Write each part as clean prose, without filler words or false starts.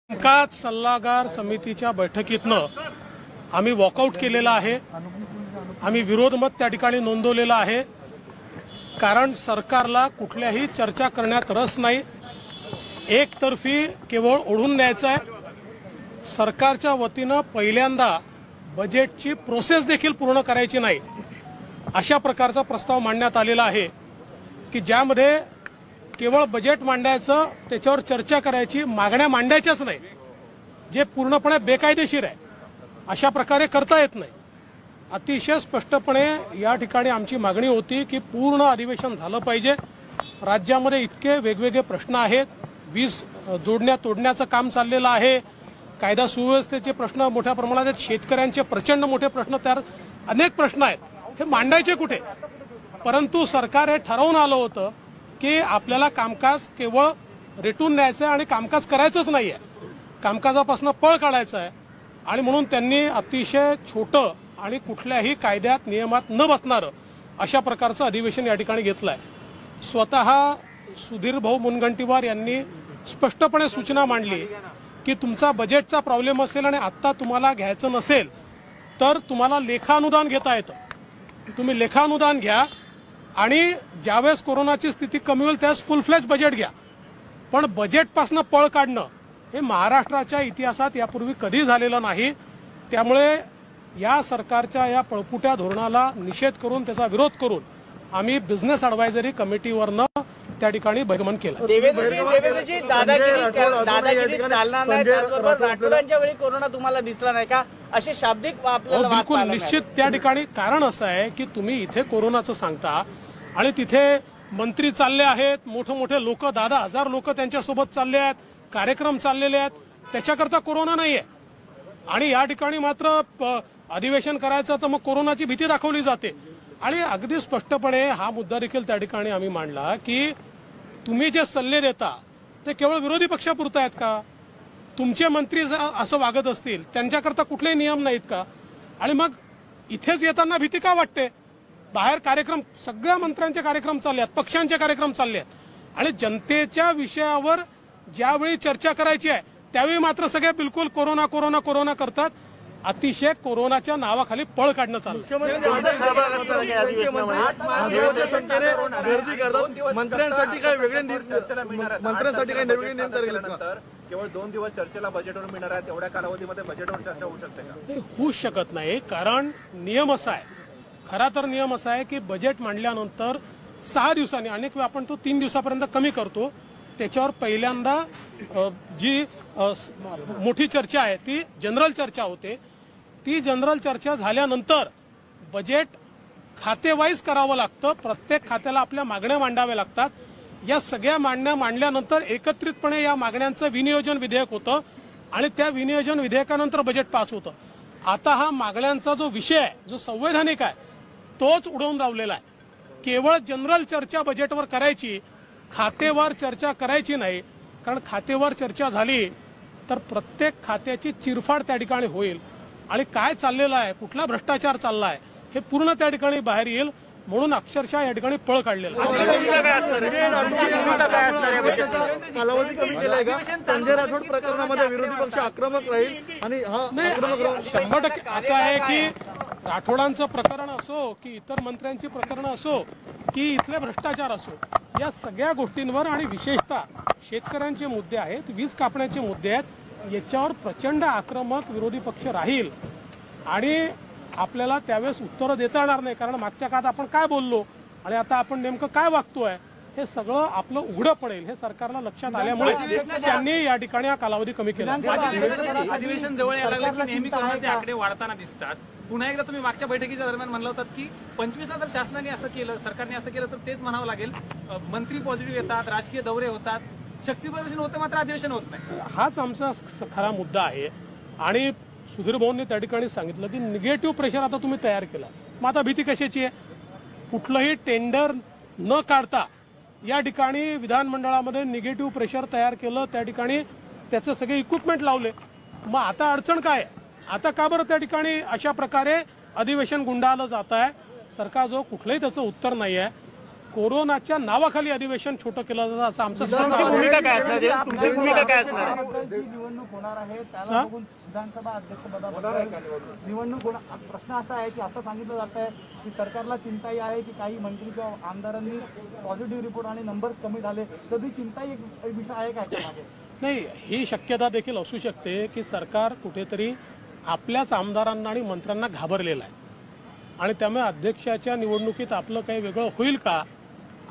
कामकाज सल्लागार समितीच्या बैठकीतनं आम्ही वॉकआउट केलेला आहे। आम्ही विरोध मत त्या ठिकाणी नोंदवलेला आहे, कारण सरकारला कुठल्याही चर्चा करण्यात रस नाही। एकतर्फी केवळ ओढून न्यायचं आहे। सरकारच्या वतीनं पहिल्यांदा बजेटची प्रोसेस देखील पूर्ण करायची नाही, अशा प्रकारचा प्रस्ताव मांडण्यात आलेला आहे की ज्यामध्ये केवळ बजेट मांडायचं, त्याच्यावर चर्चा करायची, मागण्या मांडायच्याच नाही, जे पूर्णपणे बेकायदेशीर आहे अशा प्रकारे करता येत नाही। अतिशय स्पष्टपणे या ठिकाणी आमची मागणी होती की पूर्ण अधिवेशन झालं पाहिजे। राज्यामध्ये इतके वेगवेगळे प्रश्न आहेत, वीज जोडण्या तोडण्याचं काम चाललेलं आहे, कायदा सुव्यवस्थेचे प्रश्न मोठ्या प्रमाणात आहेत, शेतकऱ्यांचे प्रचंड मोठे प्रश्न, त्यात अनेक प्रश्न आहेत, हे मांडायचे कुठे? परंतु सरकार हे ठरवून आलं होतं की आपल्याला कामकाज केवळ रेटून न्यायचं आहे आणि कामकाज करायचंच नाहीये, कामकाजापासून पळ काढायचं आहे। आणि म्हणून त्यांनी अतिशय छोटं आणि कुठल्याही कायद्यात नियमात न बसणारं अशा प्रकारचं अधिवेशन या ठिकाणी घेतलंय। स्वतः सुधीर भाऊ मुनगंटीवार यांनी स्पष्टपणे सूचना मांडली की तुमचा बजेटचा प्रॉब्लेम असेल आणि आता तुम्हाला घ्यायचं नसेल तर तुम्हाला लेखानुदान घेता येतं, तुम्ही लेखानुदान घ्या आणि ज्यावेळेस कोरोनाची स्थिती कमी होईल त्यावेळेस फुल फ्लेज बजेट घ्या। पण बजेटपासून पळ काढणं हे महाराष्ट्राच्या इतिहासात यापूर्वी कधी झालेलं नाही। त्यामुळे या सरकारच्या या पळपुट्या धोरणाला निषेध करून, त्याचा विरोध करून आम्ही बिझनेस ॲडव्हायझरी कमिटीवरनं त्या ठिकाणी बहिर्गमन केलं। देवेंद्रजी, दादागिरी चालणार नाही, त्याचबरोबर राठोडांच्या वेळी कोरोना तुम्हाला दिसला नाही का, असे शाब्दिक आपल्याला बिलकुल निश्चित त्या ठिकाणी कारण असं आहे की तुम्ही इथे कोरोनाचं सांगता आणि तिथे मंत्री चालले आहेत, मोठे मोठे लोक, 10,000 लोक त्यांच्यासोबत चालले आहेत, कार्यक्रम चाललेले आहेत, त्याच्याकरता कोरोना नाहीये। आणि या ठिकाणी मात्र अधिवेशन करायचं तर मग कोरोनाची भीती दाखवली जाते। आणि अगदी स्पष्टपणे हा मुद्दा देखील त्या ठिकाणी आम्ही मांडला की तुम्ही जे सल्ले देता ते केवळ विरोधी पक्षापुरता आहेत का? तुमचे मंत्री असं वागत असतील त्यांच्याकरता कुठलेही नियम नाहीत का? आणि मग इथेच येताना भीती का वाटते? बाहेर कार्यक्रम, सगळ्या मंत्र्यांचे कार्यक्रम चालले आहेत, पक्षांचे कार्यक्रम चालले आहेत, आणि जनतेच्या विषयावर ज्यावेळी चर्चा करायची आहे त्यावेळी मात्र सगळे बिलकुल कोरोना कोरोना कोरोना करतात। अतिशय कोरोनाच्या नावाखाली पळ काढणं चाललं। मंत्र्यांसाठी काय वेगळे नियम केवळ 2 दिवस चर्चेला बजेटवर मिळणार आहे, तेवढ्या कालावधीमध्ये बजेटवर चर्चा होऊ शकते का? होऊ शकत नाही, कारण नियम असा आहे, खरा तर नियम असा आहे की बजेट मांडल्यानंतर 6 दिवसांनी, अनेक वेळा आपण तो 3 दिवसापर्यंत कमी करतो, त्याच्यावर पहिल्यांदा जी मोठी चर्चा आहे ती जनरल चर्चा होते। ती जनरल चर्चा झाल्यानंतर बजेट खातेवाईज करावं लागतं, प्रत्येक खात्याला आपल्या मागण्या मांडाव्या लागतात। या सगळ्या मागण्या मांडल्यानंतर एकत्रितपणे या मागण्यांचं विनियोजन विधेयक होतं आणि त्या विनियोजन विधेयकानंतर बजेट पास होतं। आता हा मागण्यांचा जो विषय आहे, जो संवैधानिक आहे, तोच उडवून लावलेला आहे। केवळ जनरल चर्चा बजेटवर करायची, खातेवार चर्चा करायची नाही, कारण खातेवार चर्चा झाली तर प्रत्येक खात्याची चिरफाड त्या ठिकाणी होईल आणि काय चाललेलं आहे, कुठला भ्रष्टाचार चालला आहे हे पूर्ण त्या ठिकाणी बाहेर येईल। म्हणून अक्षरशः या ठिकाणी पळ काढलेला कालावधी कमी केलाय का? संजय राठोड प्रकरणामध्ये विरोधी पक्ष आक्रमक राहील आणि हा 100% असं आहे की राठोडांचं प्रकरण असो की इतर मंत्र्यांची प्रकरणं असो की इथले भ्रष्टाचार असो, या सगळ्या गोष्टींवर आणि विशेषतः शेतकऱ्यांचे मुद्दे आहेत, वीज कापण्याचे मुद्दे आहेत, याच्यावर प्रचंड आक्रमक विरोधी पक्ष राहील आणि आपल्याला त्यावेळेस उत्तरं देता येणार नाही, कारण मागच्या काळात आपण काय बोललो आणि आता आपण नेमकं काय वागतोय हे सगळं आपलं उघडं पडेल। हे सरकारला लक्षात आल्यामुळे त्यांनी या ठिकाणी हा कालावधी कमी केला। अधिवेशन जवळ यायला लागलं की नेहमी कोरोनाचे आकडे वाढताना दिसतात। पुन्हा एकदा तुम्ही मागच्या बैठकीच्या दरम्यान म्हणलं होतात की 25ला जर शासनाने असं केलं, सरकारने असं केलं तर तेच म्हणावं लागेल, मंत्री पॉझिटिव्ह येतात, राजकीय दौरे होतात, शक्ती प्रदर्शन होतं, मात्र अधिवेशन होत नाही। हाच आमचा खरा मुद्दा आहे। आणि सुधीर भाऊंनी त्या ठिकाणी सांगितलं की निगेटिव्ह प्रेशर आता तुम्ही तयार केला, मग आता भीती कशाची आहे? कुठलंही टेंडर न काढता या ठिकाणी विधानमंडळामध्ये निगेटिव्ह प्रेशर तयार केलं, त्या ठिकाणी त्याचे सगळे इक्विपमेंट लावले, मग आता अडचण काय? आता का बरं त्या ठिकाणी अशा प्रकारे अधिवेशन गुंडाळलं जात आहे? सरकारजवळ कुठलंही त्याचं उत्तर नाही आहे। कोरोनाच्या नावाखाली अधिवेशन छोटं केलं जातं असं आमचं तुमची स्पष्ट आहे. भूमिका काय असणार आहे? तुमची भूमिका काय असणार आहे? जी निवडणूक होणार आहे त्याला हा? बघून विधानसभा अध्यक्षपदाबद्दल निवडणूक होणार. प्रश्न असा आहे की असं सांगितलं जात आहे की सरकारला चिंताही आहे की काही मंत्री किंवा आमदारांनी पॉझिटिव्ह रिपोर्ट आणि नंबर कमी झाले, तर ती चिंताही एक विषय आहे का याच्यामागे? नाही, ही शक्यता देखील असू शकते की सरकार कुठेतरी आपल्याच आमदारांना आणि मंत्र्यांना घाबरलेलं आहे आणि त्यामुळे अध्यक्षाच्या निवडणुकीत आपलं काही वेगळं होईल का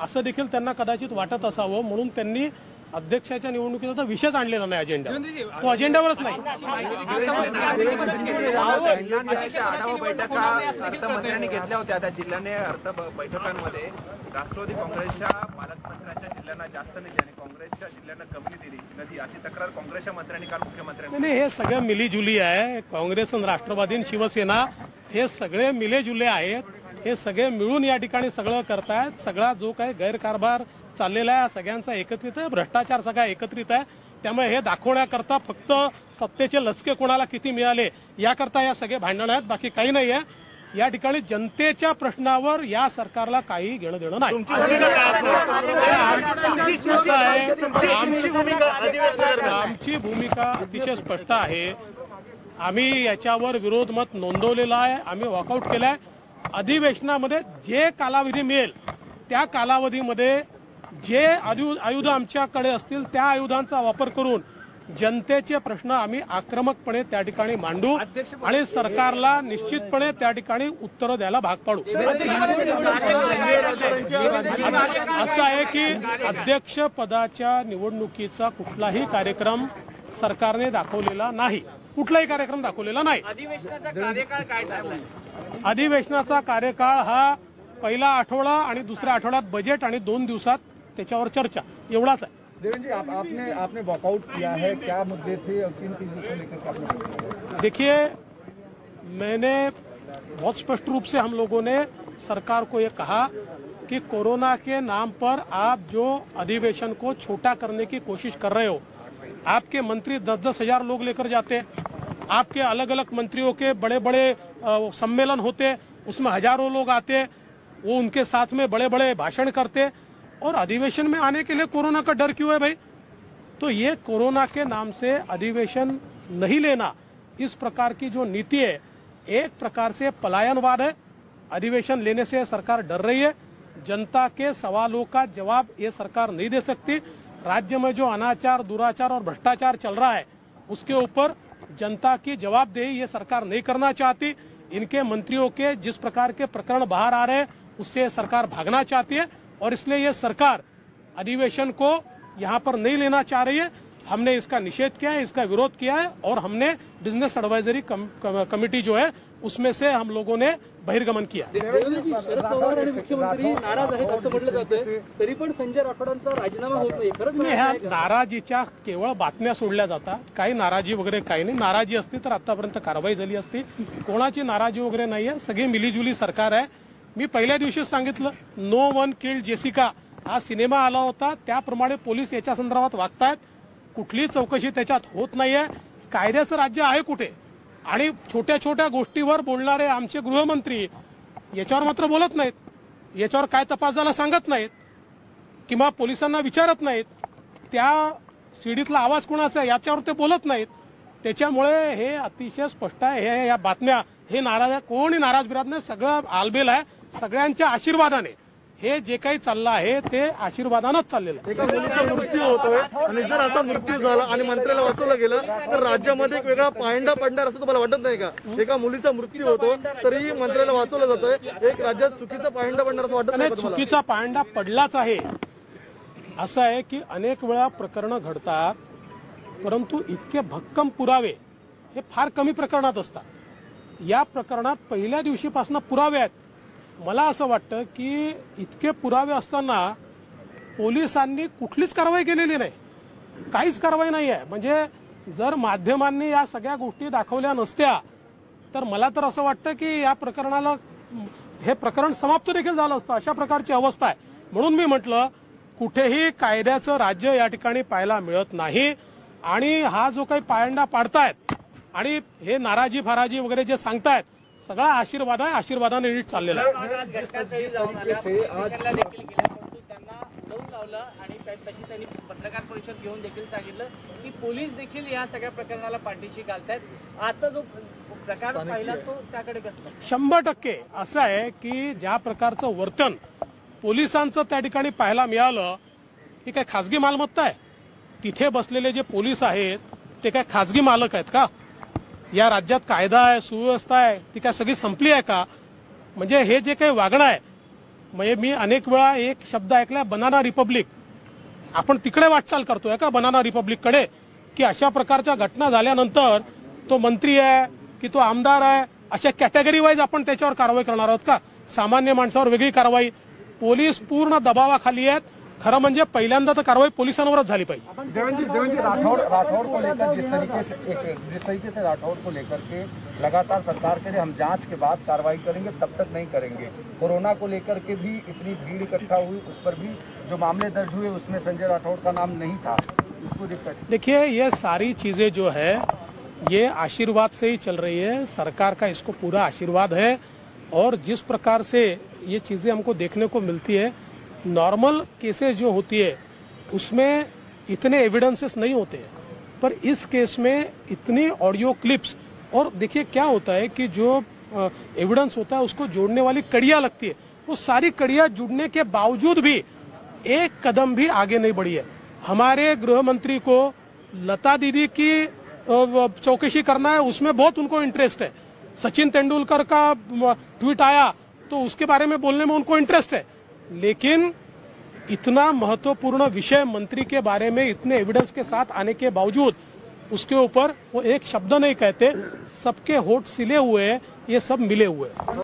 असं देखील त्यांना कदाचित वाटत असावं, म्हणून त्यांनी अध्यक्षाच्या निवडणुकीचा विषयच आणलेला नाही अजेंड्यावर. तो अजेंड्यावरच नाही. अर्थमंत्र्यांनी घेतल्या होत्या त्या जिल्ह्याने बैठकांमध्ये राष्ट्रवादी काँग्रेसच्या पालकमंत्र्यांच्या जिल्ह्यांना जास्त निधी आणि काँग्रेसच्या जिल्ह्यांना कमी निधी अशी तक्रार काँग्रेसच्या मंत्र्यांनी काल मुख्यमंत्र्यांनी. नाही, हे सगळं मिलीजुली आहे. काँग्रेस आणि राष्ट्रवादी आणि शिवसेना हे सगळे मिलेजुले आहेत. हे सगळे मिळून या ठिकाणी सगळं करतायत. सगळा जो काही गैरकारभार चाललेला आहे सगळ्यांचा एकत्रित आहे, भ्रष्टाचार सगळा एकत्रित आहे. त्यामुळे हे दाखवण्याकरता फक्त सत्तेचे लचके कोणाला किती मिळाले याकरता या सगळे भांडण आहेत, बाकी काही नाही आहे. या ठिकाणी जनतेच्या प्रश्नावर या सरकारला काही घेणं देणं नाही. तुमची भूमिका काय असणार? कसं आहे, तुमची भूमिका अधिवेशनादरम्यान आमची भूमिका अतिशय स्पष्ट आहे. आम्ही याच्यावर विरोध मत नोंदवलेला आहे, आम्ही वॉकआउट केलाय. अधिवेशनामध्ये जे कालावधी मिळेल त्या कालावधीमध्ये जे आयुध आमच्याकडे असतील त्या आयुधांचा वापर करून जनतेचे प्रश्न आम्ही आक्रमकपणे त्या ठिकाणी मांडू आणि सरकारला निश्चितपणे त्या ठिकाणी उत्तरं द्यायला भाग पाडू. असं आहे की अध्यक्षपदाच्या निवडणुकीचा कुठलाही कार्यक्रम सरकारने दाखवलेला नाही, कुठलाही कार्यक्रम दाखवलेला नाही. अधिवेशनाचा कार्यकाळ काय ठरलाय? अधिवेशनाचा कार्यकाळ हा पहिला आठवडा आणि दुसऱ्या आठवड्यात बजेट आणि 2 दिवसात त्याच्यावर चर्चा एवढाच आहे. देवेंद्र जी, आपने वॉकआउट किया है, क्या मुद्दे थे और किन चीजों को लेकर के आपने? देखिए, मैंने बहुत स्पष्ट रूप से हम लोगों ने सरकार को ये कहा कि कोरोना के नाम पर आप जो अधिवेशन को छोटा करने की कोशिश कर रहे हो, आपके मंत्री 10-10 हजार लोग लेकर जाते, आपके अलग अलग मंत्रियों के बड़े बड़े सम्मेलन होते, उसमें हजारों लोग आते, वो उनके साथ में बड़े बड़े भाषण करते, और अधिवेशन में आने के लिए कोरोना का डर क्यों है भाई? तो ये कोरोना के नाम से अधिवेशन नहीं लेना, इस प्रकार की जो नीति है एक प्रकार से पलायनवाद है. अधिवेशन लेने से सरकार डर रही है. जनता के सवालों का जवाब ये सरकार नहीं दे सकती. राज्य में जो अनाचार, दुराचार और भ्रष्टाचार चल रहा है उसके ऊपर जनता की जवाबदेही ये सरकार नहीं करना चाहती. इनके मंत्रियों के जिस प्रकार के प्रकरण बाहर आ रहे हैं उससे सरकार भागना चाहती है और इसलिए ये सरकार अधिवेशन को यहाँ पर नहीं लेना चाह रही है. हमने इसका निषेध किया है, इसका विरोध किया है और हमने बिजनेस एडवाइजरी कमिटी जो है उसमें से हम लोगों ने बहिर्गमन किया. शरद पवार आणि मुख्यमंत्री नाराज आहेत असं म्हटलं जातंय, तरी पण संजय राठोडांचा राजीनामा होत नाही. खरंच नाही, ह्या नाराजीच्या केवळ बातम्या सोडल्या जातात. काही नाराजी वगैरे काही नाही. नाराजी असती तर आतापर्यंत कारवाई झाली असती. कोणाची नाराजी वगैरे नाहीये. सगळी मिलीजुली सरकार आहे. मी पहिल्या दिवशीच सांगितलं, नो वन किल्ड जेसिका हा सिनेमा आला होता, त्याप्रमाणे पोलीस याच्या संदर्भात वागतायत. कुठली चौकशी त्याच्यात होत नाहीये. कायद्याचं राज्य आहे कुठे? आणि छोट्या छोट्या गोष्टीवर बोलणारे आमचे गृहमंत्री याच्यावर मात्र बोलत नाहीत. याच्यावर काय तपास झाला सांगत नाहीत किंवा पोलिसांना विचारत नाहीत. त्या सीडीतला आवाज कोणाचा आहे याच्यावर ते बोलत नाहीत. त्याच्यामुळे हे अतिशय स्पष्ट आहे. हे या बातम्या हे नाराज आहे, कोणी नाराज बिराज नाही. सगळं आलबेल आहे. सगळ्यांच्या आशीर्वादाने हे जे काही चाललं आहे ते आशीर्वादानंच चाललेलं आहे. एका मुलीचा मृत्यू होतोय आणि जर असा मृत्यू झाला आणि मंत्र्याला वाचवलं गेलं तर राज्यामध्ये एक वेगळा पायंडा पडणार असं तुम्हाला वाटत नाही का? एका मुलीचा मृत्यू होतो तरी मंत्र्याला वाचवलं जातंय, एक राज्यात चुकीचा पायंडा पडणार असं वाटत नाही का तुम्हाला? चुकीचा पायंडा पडलाच आहे. असं आहे की अनेक वेळा प्रकरणं घडतात, परंतु इतके भक्कम पुरावे हे फार कमी प्रकरणात असतात. या प्रकरणात पहिल्या दिवशीपासून पुरावे आहेत. मला असं वाटतं की इतके पुरावे असताना पोलिसांनी कुठलीच कारवाई केलेली नाही, काहीच कारवाई नाही आहे. म्हणजे जर माध्यमांनी या सगळ्या गोष्टी दाखवल्या नसत्या तर मला तर असं वाटतं की या प्रकरणाला हे प्रकरण समाप्त देखील झालं असतं. अशा प्रकारची अवस्था आहे. म्हणून मी म्हटलं कुठेही कायद्याचं राज्य या ठिकाणी पाहायला मिळत नाही. आणि हा जो काही पायंडा पाडतायत आणि हे नाराजी फाराजी वगैरे जे सांगतायत सगळा आशीर्वाद आहे. आशीर्वादाने नीट चाललेला आहे. घटनास्थळी जाऊन आला, पोलीस स्टेशनला देखील गेला. सुनावलं आणि तशी त्यांनी पत्रकार परिषद घेऊन देखील सांगितलं की पोलीस देखील या सगळ्या प्रकरणाला पाठीशी घालतायत. आजचा जो प्रकार पाहिला तो त्याकडे कसं 100% असं आहे की ज्या प्रकारचं वर्तन पोलिसांचं त्या ठिकाणी पाहायला मिळालं ही काय खासगी मालमत्ता आहे. तिथे बसलेले जे पोलीस आहेत ते काय खासगी मालक आहेत का? या राज्यात कायदा आहे, सुव्यवस्था आहे, ती काय सगळी संपली आहे का? म्हणजे हे जे काही वागणं आहे, म्हणजे मी अनेक वेळा एक शब्द ऐकला, बनाना रिपब्लिक. आपण तिकडे वाटचाल करतोय का बनाना रिपब्लिककडे? की अशा प्रकारच्या घटना झाल्यानंतर तो मंत्री आहे की तो आमदार आहे अशा कॅटेगरी वाईज आपण त्याच्यावर कारवाई करणार आहोत का? सामान्य माणसावर वेगळी कारवाई. पोलीस पूर्ण दबावाखाली आहेत. खरं म्हणजे पहिल्यांदा तर कारवाई पोलिसांवरच झाली पाहिजे. देवेंद्र जी राठौड़ को लेकर जिस तरीके से राठौड़ को लेकर के लगातार सरकार कह रही हम जांच के बाद कार्रवाई करेंगे, तब तक नहीं करेंगे. कोरोना को लेकर के भी इतनी भीड़ इकट्ठा हुई, उस पर भी जो मामले दर्ज हुए उसमें संजय राठौड़ का नाम नहीं था. इसको देखिए, ये सारी चीजें जो है ये आशीर्वाद से ही चल रही है. सरकार का इसको पूरा आशीर्वाद है. और जिस प्रकार से ये चीजें हमको देखने को मिलती है, नॉर्मल केसेस जो होती है उसमें इतने एविडेंसेस नहीं होते हैं, पर इस केस में इतनी ऑडियो क्लिप्स. और देखिए क्या होता है कि जो एविडेंस होता है उसको जोड़ने वाली कड़ियां लगती है, वो सारी कड़ियां जुड़ने के बावजूद भी एक कदम भी आगे नहीं बढ़ी है. हमारे गृह मंत्री को लता दीदी की चौकसी करना है, उसमें बहुत उनको इंटरेस्ट है. सचिन तेंदुलकर का ट्वीट आया तो उसके बारे में बोलने में उनको इंटरेस्ट है. लेकिन इतना महत्वपूर्ण विषय मंत्री के बारे में इतने एविडेंस के साथ आने के बावजूद उसके ऊपर वो एक शब्द नहीं कहते. सबके होठ सिले हुए हैं, ये सब मिले हुए हैं.